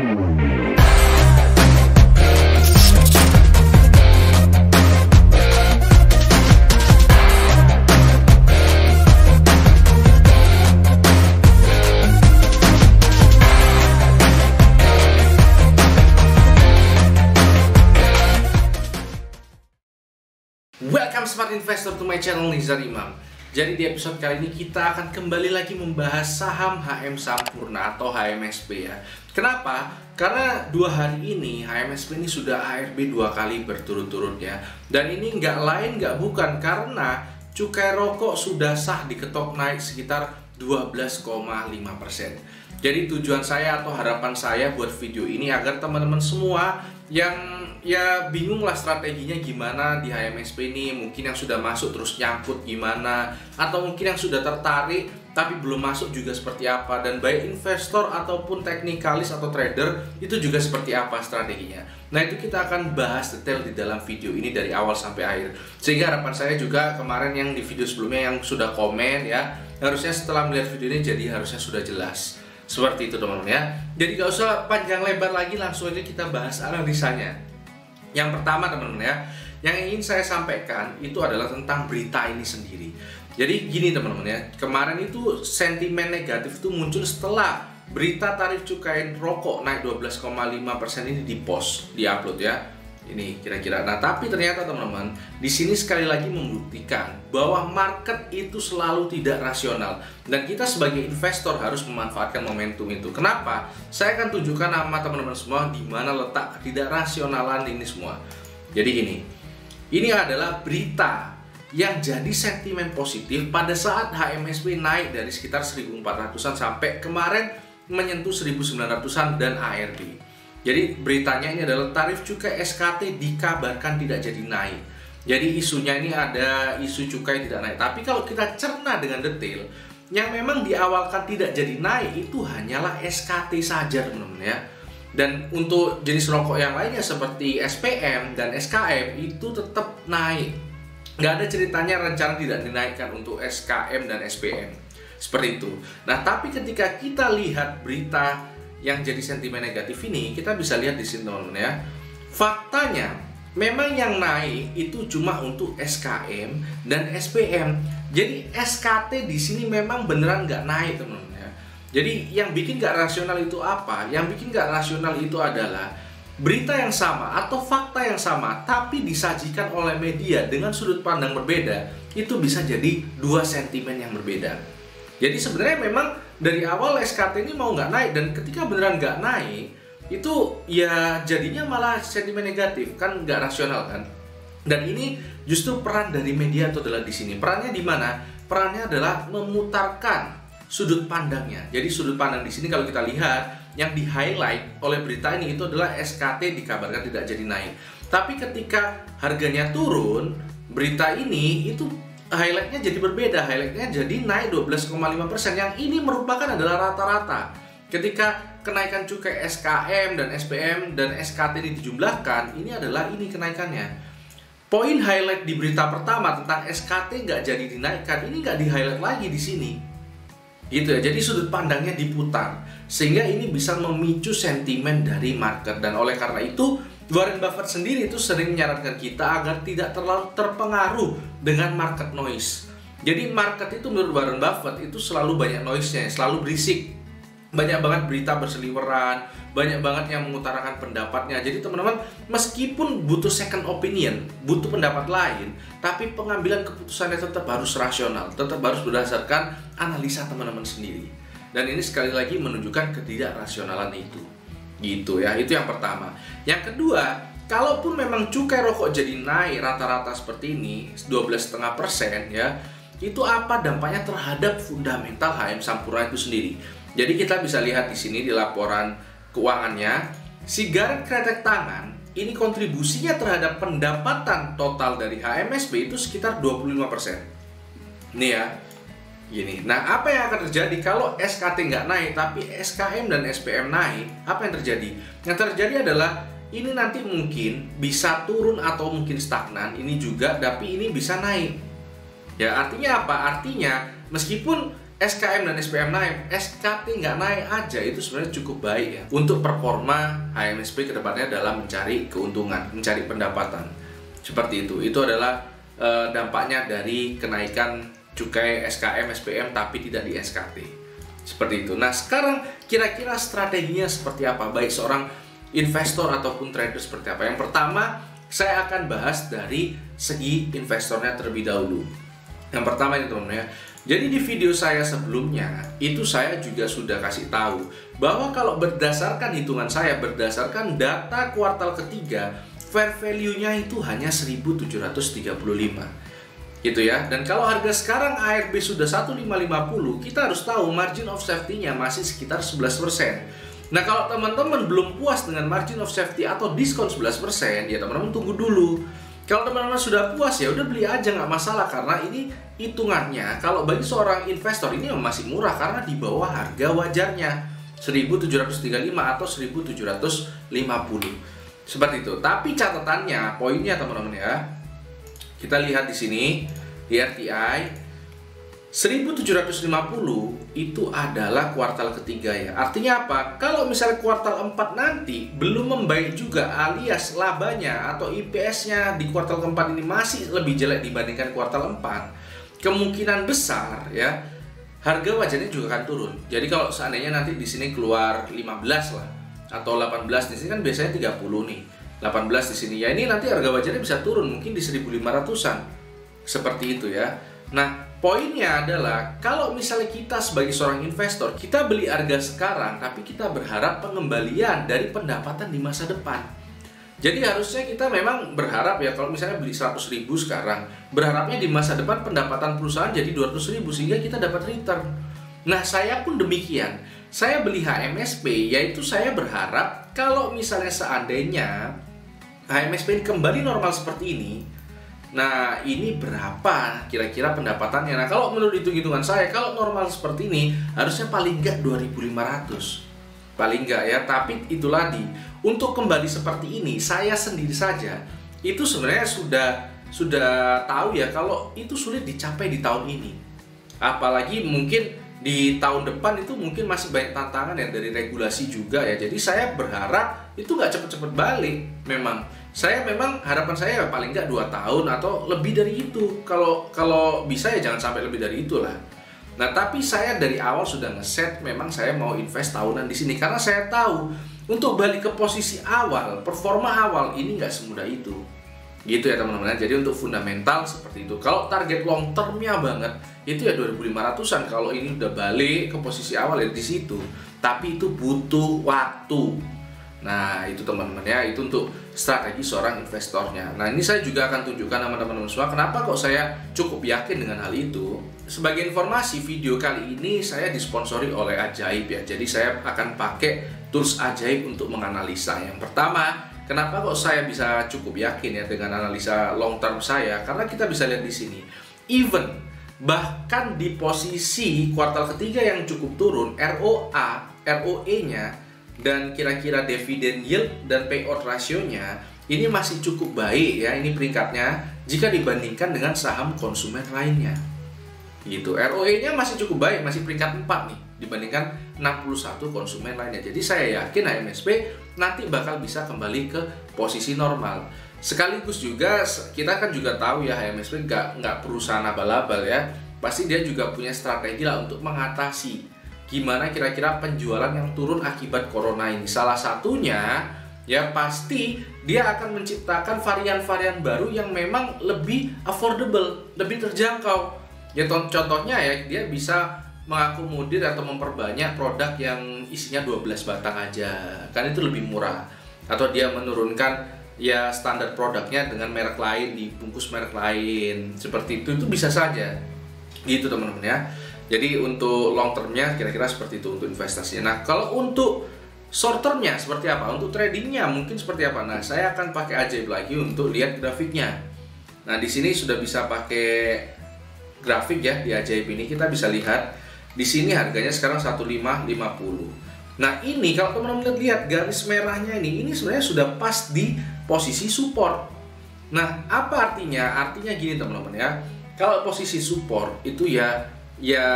Welcome smart investor to my channel Nizar Imam. Jadi di episode kali ini kita akan kembali lagi membahas saham HM Sampurna atau HMSP ya. Kenapa? Karena 2 hari ini HMSP ini sudah ARB 2 kali berturut-turut ya. Dan ini nggak lain nggak bukan karena cukai rokok sudah sah diketok naik sekitar 12,5%. Jadi tujuan saya atau harapan saya buat video ini agar teman-teman semua yang ya bingung lah strateginya gimana di HMSP ini, mungkin yang sudah masuk terus nyangkut gimana, atau mungkin yang sudah tertarik tapi belum masuk juga seperti apa, dan baik investor ataupun teknikalis atau trader itu juga seperti apa strateginya. Nah itu kita akan bahas detail di dalam video ini dari awal sampai akhir, sehingga harapan saya juga kemarin yang di video sebelumnya yang sudah komen ya, harusnya setelah melihat video ini jadi harusnya sudah jelas. Seperti itu teman-teman ya. Jadi gak usah panjang lebar lagi, langsung aja kita bahas analisanya. Yang pertama teman-teman ya, yang ingin saya sampaikan itu adalah tentang berita ini sendiri. Jadi gini teman-teman ya, kemarin itu sentimen negatif itu muncul setelah berita tarif cukai rokok naik 12,5% ini di-post, di-upload ya. Ini kira-kira. Nah, tapi ternyata teman-teman, di sini sekali lagi membuktikan bahwa market itu selalu tidak rasional dan kita sebagai investor harus memanfaatkan momentum itu. Kenapa? Saya akan tunjukkan sama teman-teman semua di mana letak ketidakrasionalan ini semua. Jadi gini. Ini adalah berita yang jadi sentimen positif pada saat HMSP naik dari sekitar 1.400-an sampai kemarin menyentuh 1.900-an dan ARB. Jadi beritanya ini adalah tarif cukai SKT dikabarkan tidak jadi naik. Jadi isunya ini ada isu cukai tidak naik. Tapi kalau kita cerna dengan detail, yang memang diawalkan tidak jadi naik itu hanyalah SKT saja teman-teman ya. Dan untuk jenis rokok yang lainnya seperti SPM dan SKM itu tetap naik. Nggak ada ceritanya rencana tidak dinaikkan untuk SKM dan SPM. Seperti itu. Nah tapi ketika kita lihat berita yang jadi sentimen negatif ini, kita bisa lihat di sini teman-teman ya. Faktanya memang yang naik itu cuma untuk SKM dan SPM. Jadi SKT di sini memang beneran nggak naik teman-teman ya. Jadi yang bikin nggak rasional itu apa? Yang bikin nggak rasional itu adalah berita yang sama atau fakta yang sama tapi disajikan oleh media dengan sudut pandang berbeda. Itu bisa jadi 2 sentimen yang berbeda. Jadi sebenarnya memang dari awal SKT ini mau nggak naik, dan ketika beneran nggak naik itu ya jadinya malah sentimen negatif, kan nggak rasional kan. Dan ini justru peran dari media itu adalah di sini. Perannya di mana? Perannya adalah memutarkan sudut pandangnya. Jadi sudut pandang di sini kalau kita lihat yang di highlight oleh berita ini itu adalah SKT dikabarkan tidak jadi naik. Tapi ketika harganya turun, berita ini itu highlightnya jadi berbeda, highlightnya jadi naik 12,5%. Yang ini merupakan adalah rata-rata. Ketika kenaikan cukai SKM dan SPM dan SKT ini dijumlahkan, ini adalah ini kenaikannya. Poin highlight di berita pertama tentang SKT nggak jadi dinaikkan, ini nggak di highlight lagi di sini. Gitu ya, jadi sudut pandangnya diputar. Sehingga ini bisa memicu sentimen dari market. Dan oleh karena itu, Warren Buffett sendiri itu sering menyarankan kita agar tidak terlalu terpengaruh dengan market noise. Jadi market itu menurut Warren Buffett itu selalu banyak noise-nya, selalu berisik. Banyak banget berita berseliweran, banyak banget yang mengutarakan pendapatnya. Jadi teman-teman, meskipun butuh second opinion, butuh pendapat lain, tapi pengambilan keputusannya tetap harus rasional, tetap harus berdasarkan analisa teman-teman sendiri. Dan ini sekali lagi menunjukkan ketidakrasionalan itu. Gitu ya, itu yang pertama. Yang kedua, kalaupun memang cukai rokok jadi naik rata-rata seperti ini 12,5% ya, itu apa dampaknya terhadap fundamental HM Sampurna itu sendiri. Jadi kita bisa lihat di sini di laporan keuangannya, sigaret kretek tangan ini kontribusinya terhadap pendapatan total dari HMSP itu sekitar 25%. Nih ya. Gini. Nah, apa yang akan terjadi kalau SKT nggak naik tapi SKM dan SPM naik? Apa yang terjadi? Yang terjadi adalah ini nanti mungkin bisa turun atau mungkin stagnan, ini juga, tapi ini bisa naik. Ya, artinya apa? Artinya meskipun SKM dan SPM naik, SKT nggak naik aja itu sebenarnya cukup baik ya untuk performa HMSP kedepannya dalam mencari keuntungan, mencari pendapatan. Seperti itu. Itu adalah dampaknya dari kenaikan cukai SKM, SPM tapi tidak di SKT. Seperti itu. Nah, sekarang kira-kira strateginya seperti apa? Baik seorang investor ataupun trader seperti apa? Yang pertama, saya akan bahas dari segi investornya terlebih dahulu. Yang pertama ini teman-teman ya. Jadi di video saya sebelumnya itu saya juga sudah kasih tahu bahwa kalau berdasarkan hitungan saya, berdasarkan data kuartal ketiga, fair value-nya itu hanya 1.735 gitu ya. Dan kalau harga sekarang ARB sudah 1.550, kita harus tahu margin of safety-nya masih sekitar 11%. Nah, kalau teman-teman belum puas dengan margin of safety atau diskon 11%, ya teman-teman tunggu dulu. Kalau teman-teman sudah puas ya udah beli aja, nggak masalah, karena ini hitungannya kalau bagi seorang investor ini masih murah karena di bawah harga wajarnya 1.735 atau 1.750 seperti itu. Tapi catatannya, poinnya teman-teman ya, kita lihat di sini di RTI 1.750 itu adalah kuartal ketiga ya. Artinya apa? Kalau misalnya kuartal 4 nanti belum membaik juga, alias labanya atau IPS-nya di kuartal keempat ini masih lebih jelek dibandingkan kuartal 4, kemungkinan besar ya harga wajarnya juga akan turun. Jadi kalau seandainya nanti di sini keluar 15 lah atau 18, di sini kan biasanya 30 nih. 18 di sini. Ya ini nanti harga wajarnya bisa turun mungkin di 1.500-an. Seperti itu ya. Nah, poinnya adalah kalau misalnya kita sebagai seorang investor, kita beli harga sekarang tapi kita berharap pengembalian dari pendapatan di masa depan. Jadi harusnya kita memang berharap ya kalau misalnya beli 100.000 sekarang, berharapnya di masa depan pendapatan perusahaan jadi 200.000 sehingga kita dapat return. Nah, saya pun demikian. Saya beli HMSP yaitu saya berharap kalau misalnya seandainya HMSP kembali normal seperti ini, nah ini berapa kira-kira pendapatannya. Nah, kalau menurut hitung-hitungan saya, kalau normal seperti ini harusnya paling nggak 2.500, paling nggak ya. Tapi itulah untuk kembali seperti ini, saya sendiri saja itu sebenarnya sudah tahu ya kalau itu sulit dicapai di tahun ini. Apalagi mungkin di tahun depan itu mungkin masih banyak tantangan ya dari regulasi juga ya. Jadi saya berharap itu nggak cepet-cepet balik. Memang harapan saya paling nggak 2 tahun atau lebih dari itu. Kalau bisa ya jangan sampai lebih dari itulah. Nah, tapi saya dari awal sudah ngeset memang saya mau invest tahunan di sini karena saya tahu untuk balik ke posisi awal, performa awal ini nggak semudah itu. Gitu ya teman-teman. Jadi untuk fundamental seperti itu. Kalau target long termnya banget itu ya 2.500-an. Kalau ini udah balik ke posisi awal ya di situ. Tapi itu butuh waktu. Nah, itu teman-teman ya, itu untuk strategi seorang investornya. Nah, ini saya juga akan tunjukkan sama teman-teman semua kenapa kok saya cukup yakin dengan hal itu. Sebagai informasi, video kali ini saya disponsori oleh Ajaib ya. Jadi saya akan pakai tools Ajaib untuk menganalisa. Yang pertama, kenapa kok saya bisa cukup yakin ya dengan analisa long term saya? Karena kita bisa lihat di sini, bahkan di posisi kuartal ketiga yang cukup turun, ROE-nya dan kira-kira dividen yield dan payout rasionya ini masih cukup baik ya, ini peringkatnya jika dibandingkan dengan saham konsumen lainnya gitu. ROE-nya masih cukup baik, masih peringkat 4 nih dibandingkan 61 konsumen lainnya. Jadi saya yakin HMSP nanti bakal bisa kembali ke posisi normal. Sekaligus juga kita kan juga tahu ya HMSP nggak perusahaan abal-abal ya, pasti dia juga punya strategi lah untuk mengatasi gimana kira-kira penjualan yang turun akibat corona ini. Salah satunya ya pasti dia akan menciptakan varian-varian baru yang memang lebih affordable, lebih terjangkau. Ya contohnya ya dia bisa mengakomodir atau memperbanyak produk yang isinya 12 batang aja. Kan itu lebih murah. Atau dia menurunkan ya standar produknya dengan merek lain, dibungkus merek lain. Seperti itu bisa saja. Gitu teman-teman ya. Jadi untuk long termnya kira-kira seperti itu untuk investasinya. Nah, kalau untuk short termnya seperti apa? Untuk tradingnya mungkin seperti apa? Nah, saya akan pakai Ajaib lagi untuk lihat grafiknya. Nah, di sini sudah bisa pakai grafik ya di Ajaib ini. Kita bisa lihat di sini harganya sekarang 1550. Nah, ini kalau teman-teman lihat garis merahnya ini sebenarnya sudah pas di posisi support. Nah, apa artinya? Artinya gini teman-teman ya. Kalau posisi support itu ya ya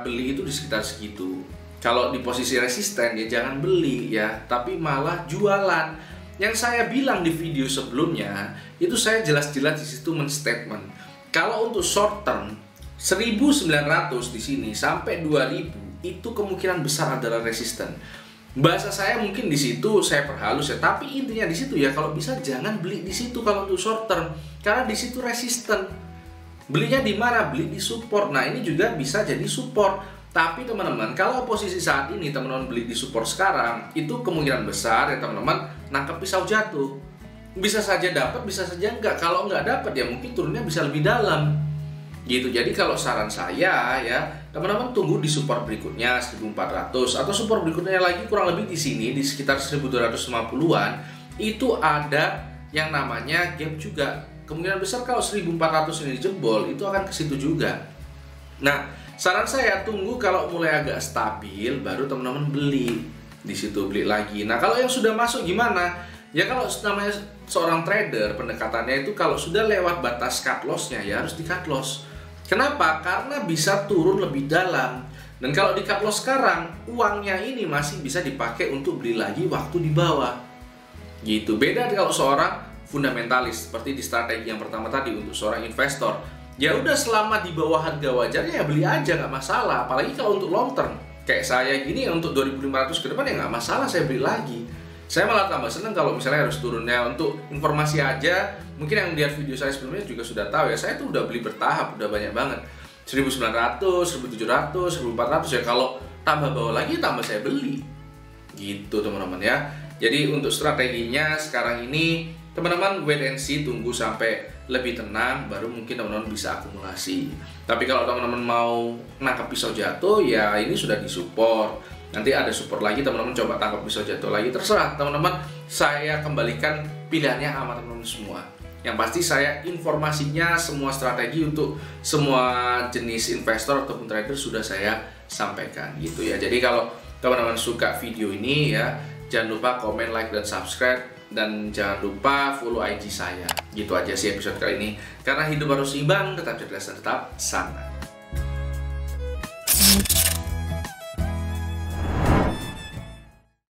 beli itu di sekitar segitu. Kalau di posisi resisten ya jangan beli ya, tapi malah jualan. Yang saya bilang di video sebelumnya itu saya jelas-jelas di situ men-statement. Kalau untuk short term 1900 di sini sampai 2000 itu kemungkinan besar adalah resisten. Bahasa saya mungkin di situ saya perhalus ya, tapi intinya di situ ya kalau bisa jangan beli di situ kalau untuk short term, karena di situ resisten. Belinya di mana? Beli di support. Nah, ini juga bisa jadi support. Tapi teman-teman, kalau posisi saat ini teman-teman beli di support sekarang, itu kemungkinan besar ya teman-teman nangkep pisau jatuh. Bisa saja dapat, bisa saja enggak. Kalau enggak dapat ya mungkin turunnya bisa lebih dalam. Gitu. Jadi kalau saran saya ya, teman-teman tunggu di support berikutnya 1400 atau support berikutnya lagi kurang lebih di sini di sekitar 1250-an itu ada yang namanya gap juga. Kemungkinan besar kalau 1400 ini jebol itu akan ke situ juga. Nah, saran saya tunggu kalau mulai agak stabil baru teman-teman beli. Di situ beli lagi. Nah, kalau yang sudah masuk gimana? Ya kalau namanya seorang trader pendekatannya itu kalau sudah lewat batas cut loss-nya ya harus di cut loss. Kenapa? Karena bisa turun lebih dalam. Dan kalau di cut loss sekarang, uangnya ini masih bisa dipakai untuk beli lagi waktu di bawah. Gitu. Beda kalau seorang fundamentalis seperti di strategi yang pertama tadi untuk seorang investor. Ya udah selama di bawah harga wajarnya ya beli aja nggak masalah. Apalagi kalau untuk long term kayak saya gini untuk 2500 ke depan ya nggak masalah saya beli lagi. Saya malah tambah seneng kalau misalnya harus turunnya. Untuk informasi aja, mungkin yang lihat video saya sebelumnya juga sudah tahu ya, saya tuh udah beli bertahap, udah banyak banget. 1900, 1700, 1400 ya, kalau tambah bawah lagi tambah saya beli. Gitu teman-teman ya. Jadi untuk strateginya sekarang ini teman-teman wait and see, tunggu sampai lebih tenang baru mungkin teman-teman bisa akumulasi. Tapi kalau teman-teman mau nangkap pisau jatuh ya ini sudah disupport. Nanti ada support lagi, teman-teman coba tangkap pisau jatuh lagi, terserah teman-teman. Saya kembalikan pilihannya sama teman-teman semua. Yang pasti saya informasinya semua strategi untuk semua jenis investor ataupun trader sudah saya sampaikan gitu ya. Jadi kalau teman-teman suka video ini ya, jangan lupa komen, like, dan subscribe. Dan jangan lupa follow IG saya. Gitu aja sih episode kali ini. Karena hidup harus seimbang, tetap cerdas dan tetap santai.